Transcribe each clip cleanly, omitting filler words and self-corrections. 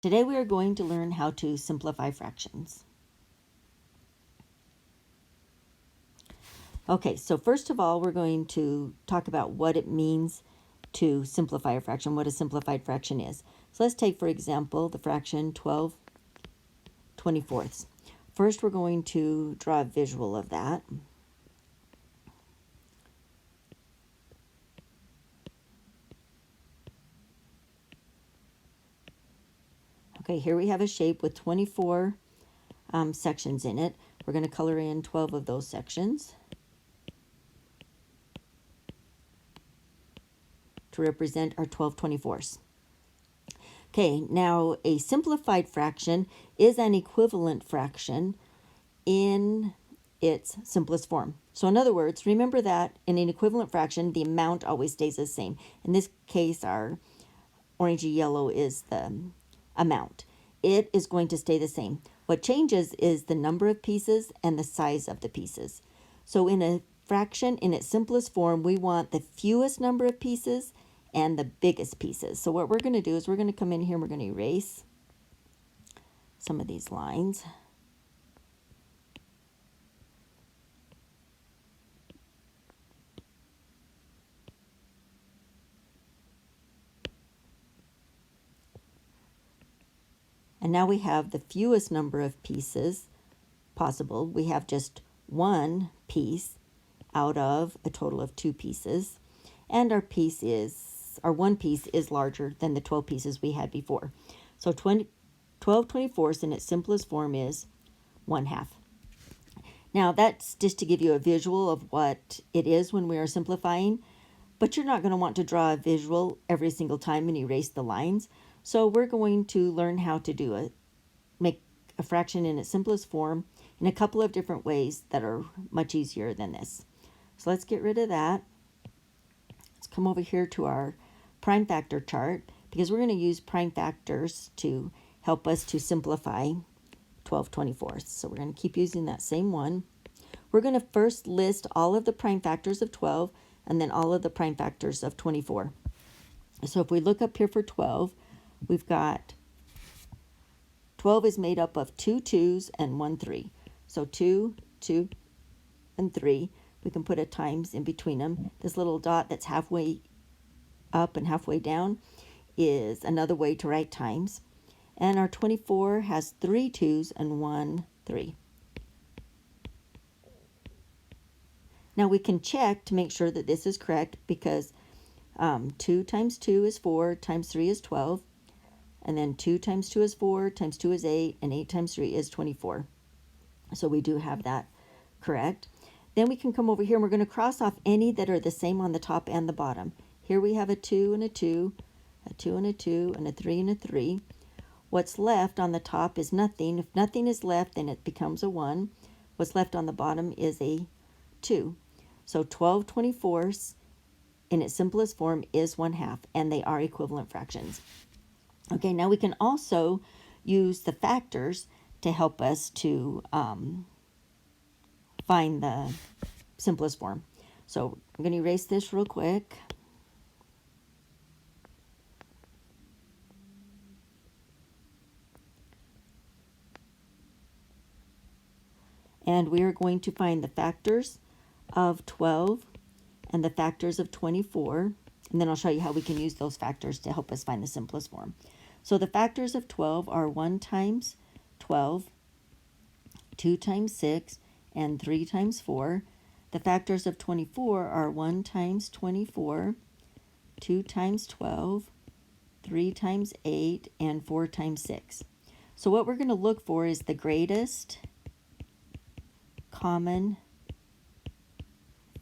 Today we are going to learn how to simplify fractions. Okay, so first of all, we're going to talk about what it means to simplify a fraction, what a simplified fraction is. So let's take, for example, the fraction 12/24. First, we're going to draw a visual of that. Okay, here we have a shape with 24 sections in it. We're going to color in 12 of those sections to represent our 12/24. Okay, now a simplified fraction is an equivalent fraction in its simplest form. So in other words, remember that in an equivalent fraction, the amount always stays the same. In this case, our orangey yellow is the amount. It is going to stay the same. What changes is the number of pieces and the size of the pieces. So in a fraction, in its simplest form, we want the fewest number of pieces and the biggest pieces. So what we're going to do is we're going to come in here and we're going to erase some of these lines. And now we have the fewest number of pieces possible. We have just one piece out of a total of 2 pieces. And our one piece is larger than the 12 pieces we had before. So 12/24 in its simplest form is 1/2. Now that's just to give you a visual of what it is when we are simplifying, but you're not going to want to draw a visual every single time and erase the lines. So we're going to learn how to do it, make a fraction in its simplest form in a couple of different ways that are much easier than this. So let's get rid of that. Let's come over here to our prime factor chart because we're going to use prime factors to help us to simplify 12/24. So we're going to keep using that same one. We're going to first list all of the prime factors of 12 and then all of the prime factors of 24. So if we look up here for 12, we've got 12 is made up of 2 2s and 1 3. So 2, 2, and 3. We can put a times in between them. This little dot that's halfway up and halfway down is another way to write times. And our 24 has 3 2s and 1 3. Now we can check to make sure that this is correct because 2 times 2 is 4, times 3 is 12. And then 2 times 2 is 4, times 2 is 8, and 8 times 3 is 24. So we do have that correct. Then we can come over here and we're going to cross off any that are the same on the top and the bottom. Here we have a 2 and a 2, a 2 and a 2, and a 3 and a 3. What's left on the top is nothing. If nothing is left, then it becomes a 1. What's left on the bottom is a 2. So 12/24 in its simplest form is 1/2, and they are equivalent fractions. Okay, now we can also use the factors to help us to find the simplest form. So I'm going to erase this real quick. And we are going to find the factors of 12 and the factors of 24. And then I'll show you how we can use those factors to help us find the simplest form. So the factors of 12 are 1 times 12, 2 times 6, and 3 times 4. The factors of 24 are 1 times 24, 2 times 12, 3 times 8, and 4 times 6. So what we're going to look for is the greatest common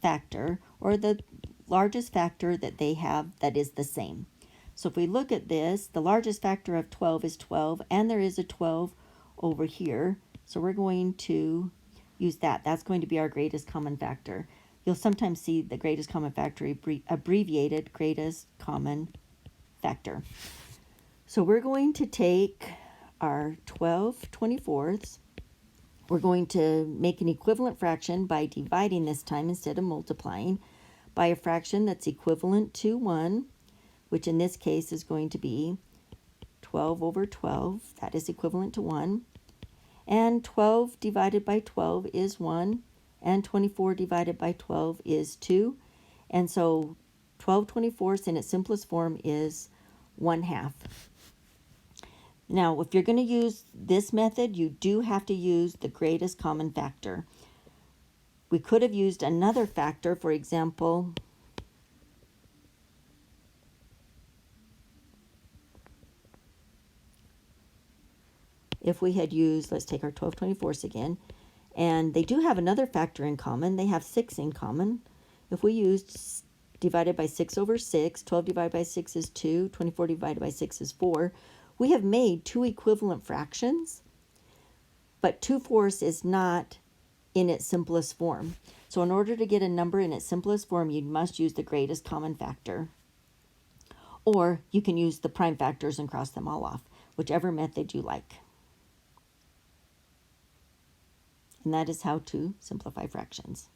factor, or the largest factor that they have that is the same. So if we look at this, the largest factor of 12 is 12, and there is a 12 over here. So we're going to use that. That's going to be our greatest common factor. You'll sometimes see the greatest common factor abbreviated greatest common factor. So we're going to take our 12/24. We're going to make an equivalent fraction by dividing this time instead of multiplying by a fraction that's equivalent to 1, which in this case is going to be 12 over 12, that is equivalent to 1. And 12 divided by 12 is 1. And 24 divided by 12 is 2. And so 12/24 in its simplest form is 1/2. Now, if you're going to use this method, you do have to use the greatest common factor. We could have used another factor, for example, if we had used, let's take our 12/24 again, and they do have another factor in common. They have 6 in common. If we used divided by 6 over 6, 12 divided by 6 is 2, 24 divided by 6 is 4, we have made two equivalent fractions, but 2/4 is not in its simplest form. So in order to get a number in its simplest form, you must use the greatest common factor. Or you can use the prime factors and cross them all off, whichever method you like. And that is how to simplify fractions.